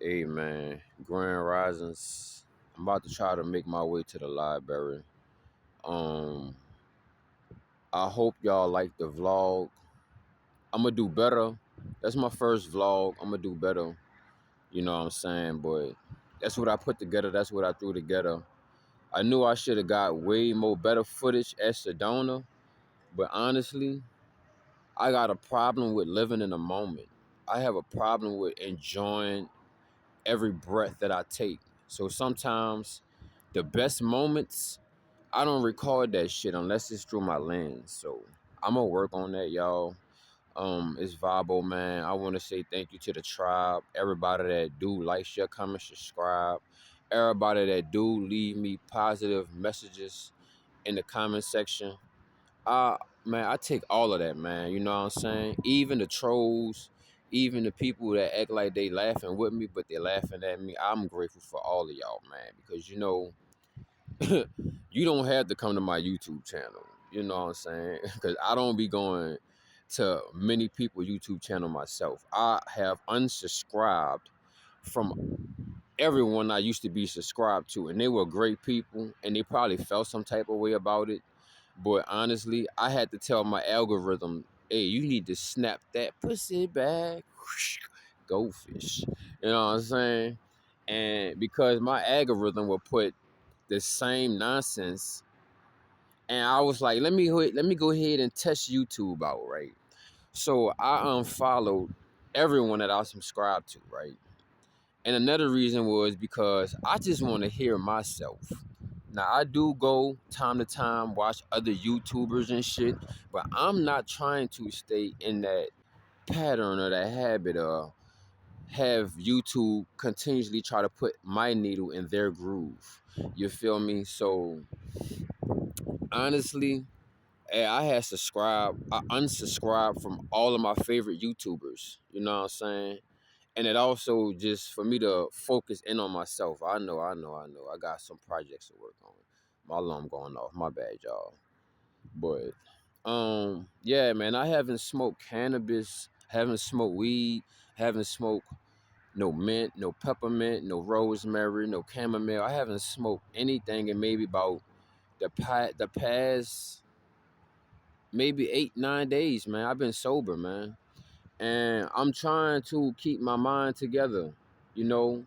Hey man, Grand Risings. I'm about to try to make my way to the library. Um, I hope y'all like the vlog. I'm gonna do better. That's my first vlog. I'm gonna do better. You know what I'm saying? But that's what I put together. That's what I threw together. I knew I should have got way more better footage at Sedona, but honestly, I got a problem with living in the moment. I have a problem with enjoying every breath that I take. So sometimes the best moments, I don't record that shit unless it's through my lens. So I'm gonna work on that, y'all. It's Vibo, man. I want to say thank you to the tribe, everybody that do like, share, comment, subscribe, everybody that do leave me positive messages in the comment section. Uh Man, I take all of that, man. You know what I'm saying? Even the trolls, even the people that act like they laughing with me, but they laughing at me. I'm grateful for all of y'all, man, because you don't have to come to my YouTube channel. You know what I'm saying? Because I don't be going to many people YouTube channel myself. I have unsubscribed from everyone I used to be subscribed to, and they were great people, and they probably felt some type of way about it. But honestly, I had to tell my algorithm, hey, you need to snap that pussy back. Go fish. You know what I'm saying? And because my algorithm will put the same nonsense, and I was like, let me go ahead and test YouTube out, right? So I unfollowed everyone that I subscribed to, right? And another reason was because I just want to hear myself. Now I do go time to time watch other YouTubers and shit, but I'm not trying to stay in that pattern or that habit of have YouTube continuously try to put my needle in their groove. You feel me? So honestly, I had I unsubscribed from all of my favorite YouTubers. You know what I'm saying? And it also just for me to focus in on myself. I got some projects to work on. My alarm going off. My bad, y'all. But yeah, man, I haven't smoked cannabis, haven't smoked weed, haven't smoked no mint, no peppermint, no rosemary, no chamomile. I haven't smoked anything in maybe about the past maybe 8 9 days, man. I've been sober, man, and I'm trying to keep my mind together. You know,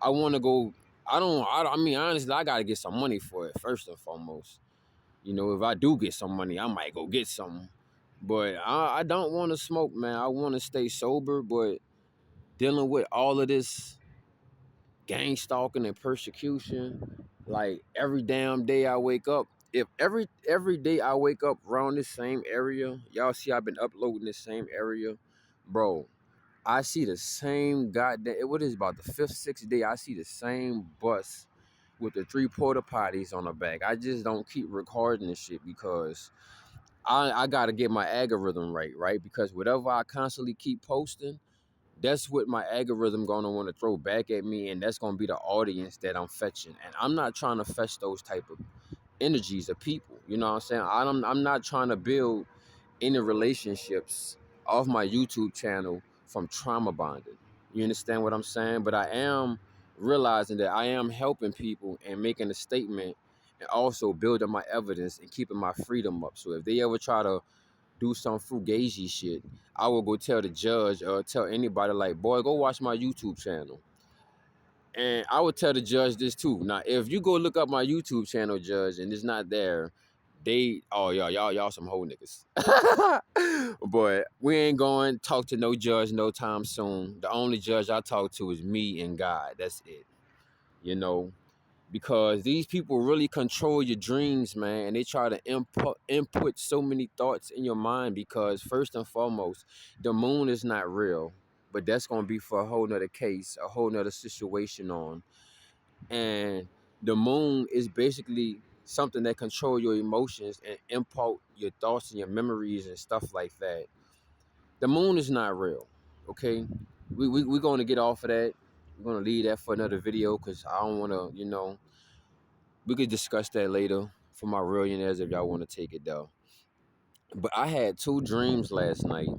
I want to go. I mean, honestly, I gotta get some money for it first and foremost. You know, if I do get some money, I might go get some. But I don't want to smoke, man. I want to stay sober, but dealing with all of this gang stalking and persecution, like every damn day I wake up. If every day I wake up around this same area, y'all see I've been uploading this same area, bro. I see the same goddamn. What is about the fifth, sixth day? I see the same bus with the three porta potties on the back. I just don't keep recording this shit because I gotta get my algorithm right? Because whatever I constantly keep posting, that's what my algorithm gonna want to throw back at me, and that's gonna be the audience that I'm fetching. And I'm not trying to fetch those type of energies of people. You know what I'm saying? I'm not trying to build any relationships off my YouTube channel from trauma bonding. You understand what I'm saying? But I am realizing that I am helping people and making a statement and also building my evidence and keeping my freedom up. So if they ever try to do some fugazi shit, I will go tell the judge or tell anybody like, boy, go watch my YouTube channel. And I would tell the judge this too. Now, if you go look up my YouTube channel, judge, and it's not there, y'all some hoe niggas. But we ain't going to talk to no judge no time soon. The only judge I talk to is me and God. That's it. You know, because these people really control your dreams, man, and they try to input so many thoughts in your mind. Because first and foremost, the moon is not real, but that's gonna be for a whole nother case, a whole nother situation on. And the moon is basically something that control your emotions and import your thoughts and your memories and stuff like that. The moon is not real, okay? We're going to get off of that. We're going to leave that for another video because I don't want to, we could discuss that later for my millionaires if y'all want to take it though. But I had two dreams last night.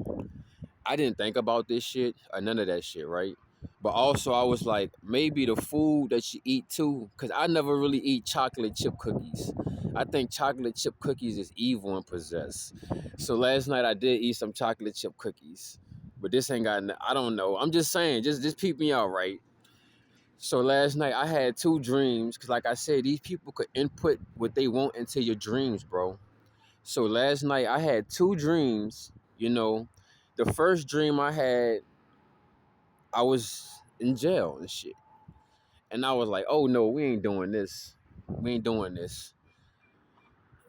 I didn't think about this shit or none of that shit, right? But also, I was like, maybe the food that you eat too, because I never really eat chocolate chip cookies. I think chocolate chip cookies is evil and possessed. So last night I did eat some chocolate chip cookies, but this ain't got. I don't know. I'm just saying, just peep me out, right? So last night I had two dreams, because like I said, these people could input what they want into your dreams, bro. So last night I had two dreams. You know, the first dream I had, I was in jail and shit. And I was like, oh no, we ain't doing this. We ain't doing this.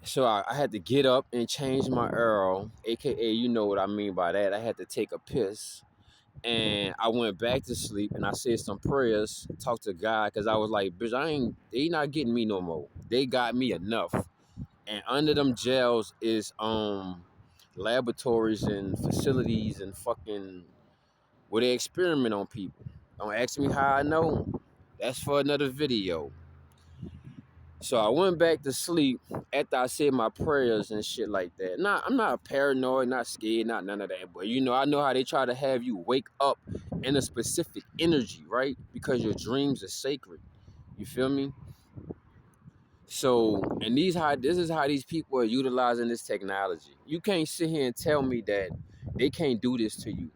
So I had to get up and change my Earl, aka you know what I mean by that. I had to take a piss. And I went back to sleep and I said some prayers, talked to God, because I was like, bitch, they not getting me no more. They got me enough. And under them jails is laboratories and facilities and fucking where they experiment on people. Don't ask me how I know. That's for another video. So I went back to sleep after I said my prayers and shit like that. Nah, I'm not paranoid, not scared, not none of that. But you know, I know how they try to have you wake up in a specific energy, right? Because your dreams are sacred. You feel me? So, and this is how these people are utilizing this technology. You can't sit here and tell me that they can't do this to you.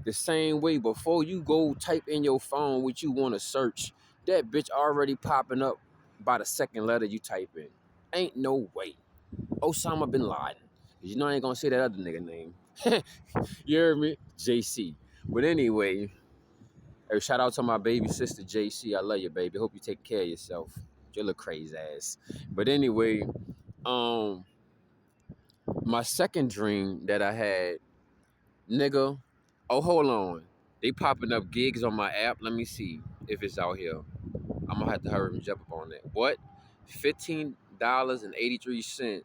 The same way, before you go type in your phone what you want to search, that bitch already popping up by the second letter you type in. Ain't no way. Osama bin Laden. You know I ain't gonna say that other nigga name. You heard me? JC. But anyway, shout out to my baby sister JC. I love you, baby. Hope you take care of yourself. You look crazy ass. But anyway, um, my second dream that I had, nigga. Oh, hold on. They popping up gigs on my app. Let me see if it's out here. I'm gonna have to hurry and jump up on that. What? $15.83,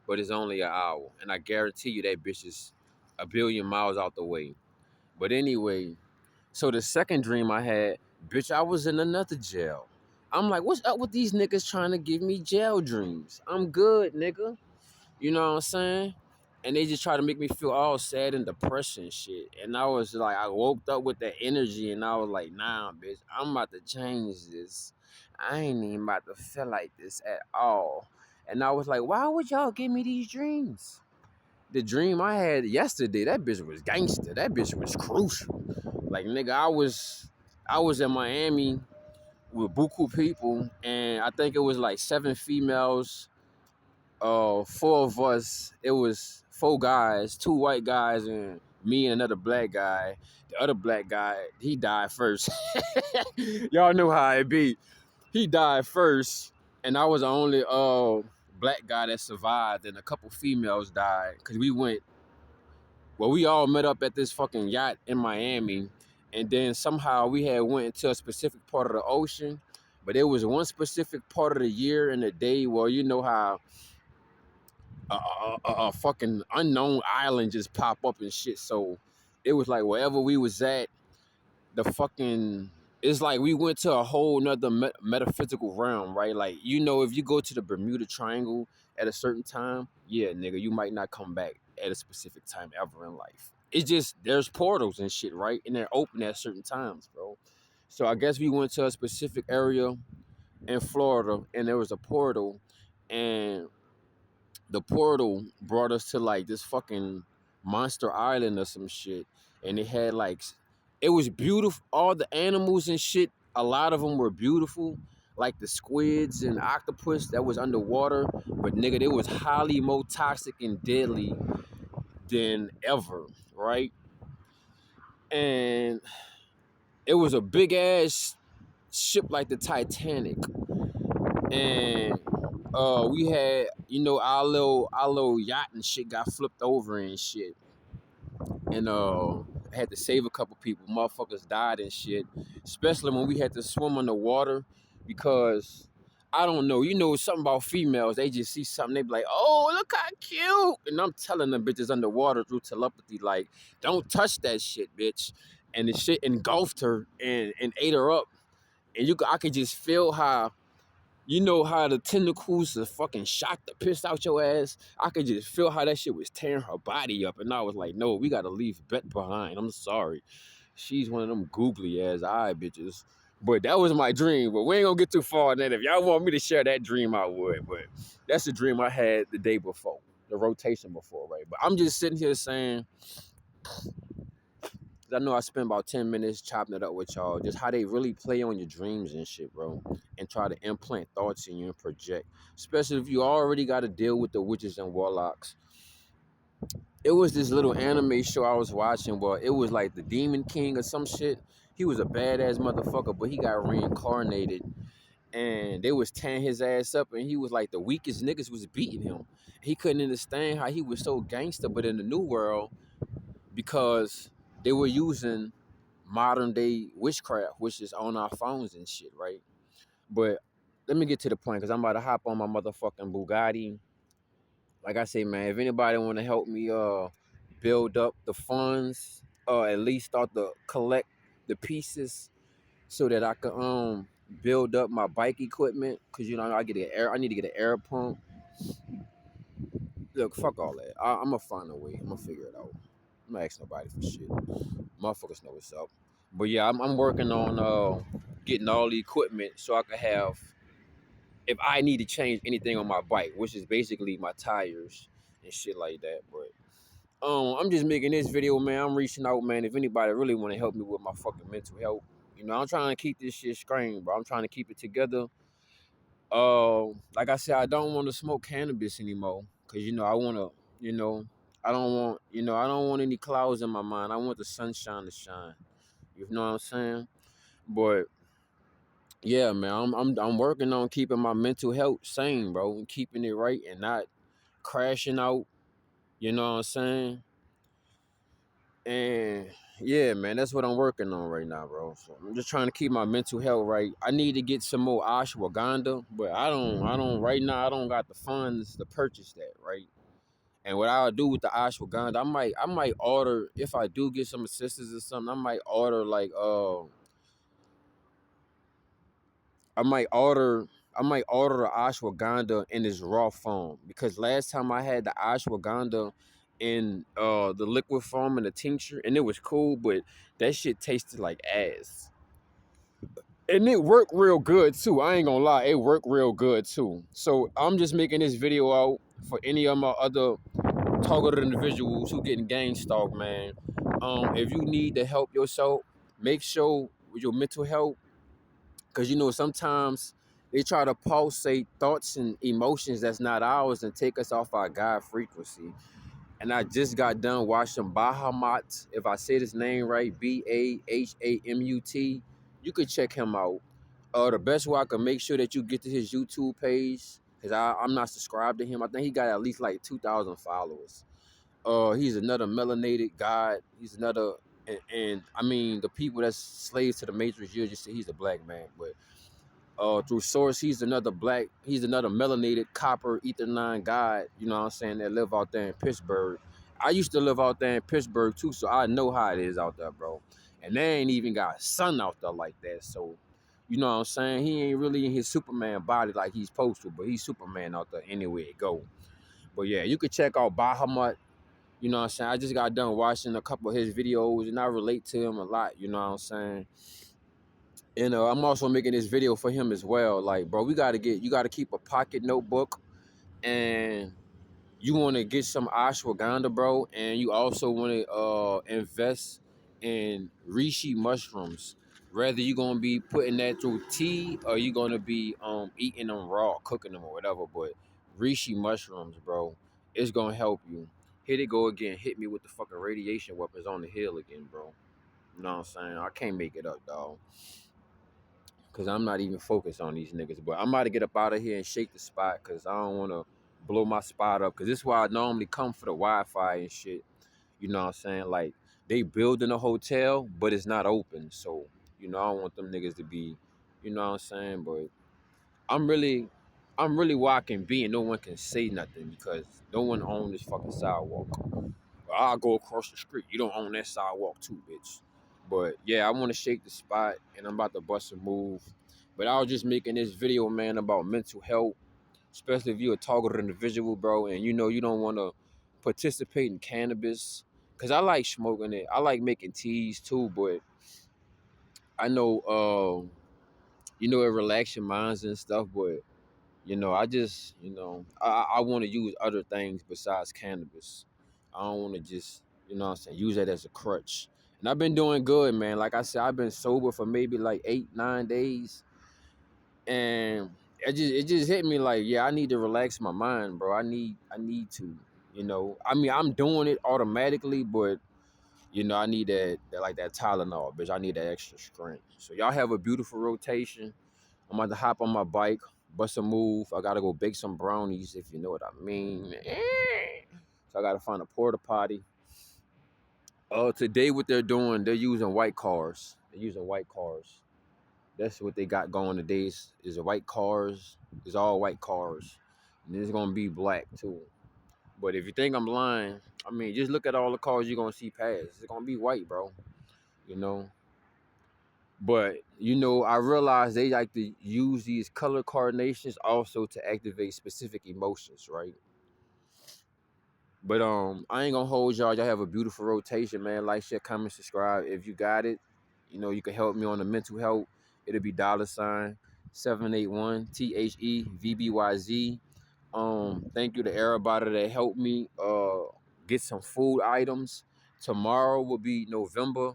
but it's only an hour, and I guarantee you that bitch is a billion miles out the way. But anyway, so the second dream I had, bitch, I was in another jail. I'm like, what's up with these niggas trying to give me jail dreams? I'm good, nigga. You know what I'm saying? And they just try to make me feel all sad and depressed and shit. And I was like, I woke up with that energy and I was like, nah, bitch, I'm about to change this. I ain't even about to feel like this at all. And I was like, why would y'all give me these dreams? The dream I had yesterday, that bitch was gangster. That bitch was crucial. Like, nigga, I was in Miami with buku people, and I think it was like 7 females, four of us. It was four guys, two white guys, and me and another black guy. The other black guy, he died first. Y'all know how it be. He died first, and I was the only black guy that survived, and a couple females died because we all met up at this fucking yacht in Miami, and then somehow we had went into a specific part of the ocean, but it was one specific part of the year and the day where you know how a fucking unknown island just pop up and shit. So it was like wherever we was at, the fucking it's like we went to a whole nother metaphysical realm, right? Like, you know, if you go to the Bermuda Triangle at a certain time, yeah, nigga, you might not come back at a specific time ever in life. It's just there's portals and shit, right? And they're open at certain times, bro. So I guess we went to a specific area in Florida and there was a portal, and the portal brought us to like this fucking monster island or some shit, and it had like it was beautiful. All the animals and shit, a lot of them were beautiful, like the squids and octopus that was underwater. But nigga, they was highly more toxic and deadly than ever, right? And it was a big ass ship like the Titanic, and we had, you know, our little yacht and shit got flipped over and shit, and I had to save a couple people. Motherfuckers died and shit, especially when we had to swim underwater because I don't know, you know, something about females. They just see something, they be like, "Oh, look how cute," and I'm telling them bitches underwater through telepathy, like, "Don't touch that shit, bitch," and the shit engulfed her and ate her up, and I could just feel how. You know how the tentacles are fucking shocked the piss out your ass? I could just feel how that shit was tearing her body up. And I was like, no, we got to leave Bet behind. I'm sorry. She's one of them googly ass eye bitches. But that was my dream. But we ain't gonna get too far in that. If y'all want me to share that dream, I would. But that's the dream I had the day before, the rotation before, right? But I'm just sitting here saying, 'cause I know I spent about 10 minutes chopping it up with y'all, just how they really play on your dreams and shit, bro. And try to implant thoughts in you and project. Especially if you already got to deal with the witches and warlocks. It was this little anime show I was watching where it was like the Demon King or some shit. He was a badass motherfucker, but he got reincarnated and they was tearing his ass up and he was like the weakest niggas was beating him. He couldn't understand how he was so gangster, but in the new world, because they were using modern day witchcraft, which is on our phones and shit, right? But let me get to the point because I'm about to hop on my motherfucking Bugatti. Like I say, man, if anybody want to help me build up the funds, at least start to collect the pieces so that I can build up my bike equipment, cause you know I need to get an air pump. Look, fuck all that. I'm gonna find a way. I'm gonna figure it out. I'm not asking nobody for shit. Motherfuckers know what's up. But yeah, I'm working on getting all the equipment so I can have, if I need to change anything on my bike, which is basically my tires and shit like that. But I'm just making this video, man. I'm reaching out, man. If anybody really want to help me with my fucking mental health, you know, I'm trying to keep this shit straight, bro. I'm trying to keep it together. Like I said, I don't want to smoke cannabis anymore, cause you know I want to, you know, I don't want any clouds in my mind. I want the sunshine to shine. You know what I'm saying? But yeah, man, I'm working on keeping my mental health sane, bro, and keeping it right and not crashing out. You know what I'm saying? And yeah, man, that's what I'm working on right now, bro. So I'm just trying to keep my mental health right. I need to get some more ashwagandha, but I don't right now. I don't got the funds to purchase that, right? And what I'll do with the ashwagandha, I might order, if I do get some assistance or something. I might order the ashwagandha in its raw form, because last time I had the ashwagandha in the liquid form and the tincture, and it was cool, but that shit tasted like ass. And it worked real good too. I ain't gonna lie, it worked real good too. So I'm just making this video out for any of my other targeted individuals who getting gang stalked, man. If you need to help yourself, make sure with your mental health, because you know sometimes they try to pulsate thoughts and emotions that's not ours and take us off our God frequency. And I just got done watching Bahamut. If I say his name right, Bahamut. You could check him out. The best way I can make sure that you get to his YouTube page, because I'm not subscribed to him. I think he got at least like 2,000 followers. He's another melanated god. He's another, and I mean the people that's slaves to the Matrix. You just say he's a black man, but through source, he's another melanated copper ether nine god, you know what I'm saying, that live out there in Pittsburgh. I used to live out there in Pittsburgh too, so I know how it is out there, bro. And they ain't even got sun out there like that, so you know what I'm saying? He ain't really in his Superman body like he's supposed to, but he's Superman out there anywhere it go. But yeah, you could check out Bahamut. You know what I'm saying? I just got done watching a couple of his videos and I relate to him a lot, you know what I'm saying? And I'm also making this video for him as well. Like, bro, you gotta keep a pocket notebook, and you want to get some ashwagandha, bro, and you also want to invest in reishi mushrooms. Whether you're gonna be putting that through tea or you're gonna be eating them raw, cooking them or whatever. But reishi mushrooms, bro, it's gonna help you. Here they go again. Hit me with the fucking radiation weapons on the hill again, bro. You know what I'm saying? I can't make it up, dog. Cause I'm not even focused on these niggas. But I'm about to get up out of here and shake the spot, cause I don't wanna blow my spot up. Cause this is why I normally come for the Wi-Fi and shit. You know what I'm saying? Like, they building a hotel, but it's not open. So, you know, I don't want them niggas to be, you know what I'm saying? But I'm really where I can be and no one can say nothing, because no one owns this fucking sidewalk. I'll go across the street. You don't own that sidewalk too, bitch. But yeah, I want to shake the spot and I'm about to bust a move. But I was just making this video, man, about mental health, especially if you're a targeted individual, bro, and you know you don't want to participate in cannabis. cause I like smoking it. I like making teas too, but I know, it relax your minds and stuff. But I just, I want to use other things besides cannabis. I don't want to just, what I'm saying, use that as a crutch. And I've been doing good, man. Like I said, I've been sober for maybe like 8, 9 days, and it just hit me like, yeah, I need to relax my mind, bro. I need to, I mean, I'm doing it automatically, but I need that like that Tylenol, bitch. I need that extra strength. So y'all have a beautiful rotation. I'm about to hop on my bike, bust a move. I gotta go bake some brownies, if you know what I mean. So I gotta find a porta potty. Today what they're doing, they're using white cars. They're using white cars. That's what they got going today. Is the white cars. It's all white cars, and it's gonna be black too. But if you think I'm lying, I mean, just look at all the cars you're gonna see pass. It's gonna be white, bro. You know. But I realize they like to use these color coordinations also to activate specific emotions, right? But I ain't gonna hold y'all. Y'all have a beautiful rotation, man. Like, share, comment, subscribe. If you got it, you can help me on the mental health. It'll be $781 THEVBYZ. Thank you to everybody that helped me get some food items. Tomorrow will be November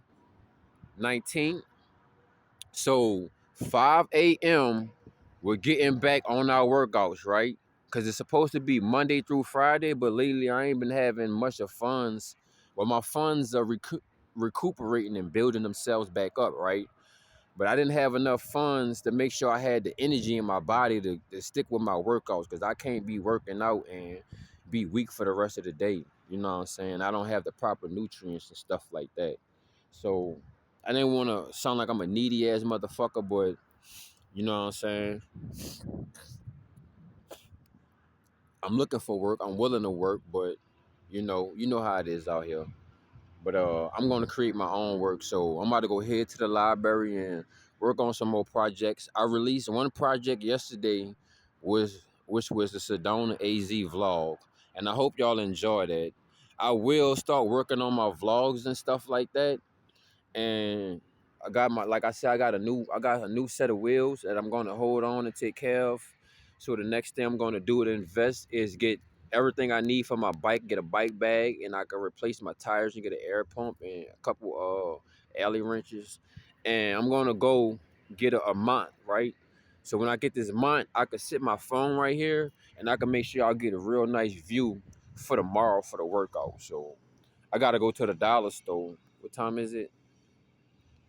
19th. So 5 a.m. we're getting back on our workouts, right? Because it's supposed to be Monday through Friday, but lately I ain't been having much of funds. Well, my funds are recuperating and building themselves back up, right? But I didn't have enough funds to make sure I had the energy in my body to stick with my workouts, because I can't be working out and be weak for the rest of the day. You know what I'm saying? I don't have the proper nutrients and stuff like that. So I didn't want to sound like I'm a needy ass motherfucker, but you know what I'm saying? I'm looking for work. I'm willing to work, but you know how it is out here. But I'm gonna create my own work. So I'm about to go head to the library and work on some more projects. I released one project yesterday, which was the Sedona AZ vlog, and I hope y'all enjoy that. I will start working on my vlogs and stuff like that. And I got like I said, I got a new set of wheels that I'm gonna hold on and take care of. So the next thing I'm gonna do to invest is get everything I need for my bike, get a bike bag, and I can replace my tires and get an air pump and a couple alley wrenches. And I'm gonna go get a mount, right? So when I get this mount, I can sit my phone right here and I can make sure I get a real nice view for tomorrow for the workout. So I gotta go to the dollar store. What time is it?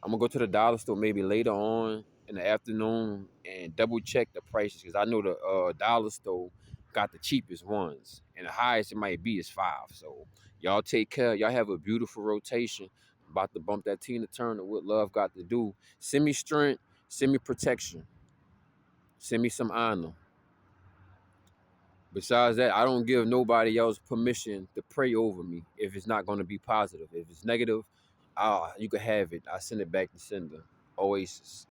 I'm gonna go to the dollar store maybe later on in the afternoon and double check the prices, because I know the dollar store got the cheapest ones and the highest it might be is 5. So y'all take care. Y'all have a beautiful rotation. I'm about to bump that Tina Turner. What love got to do? Send me strength. Send me protection. Send me some honor. Besides that, I don't give nobody else permission to pray over me if it's not going to be positive. If it's negative, you can have it. I send it back to sender. Oasis.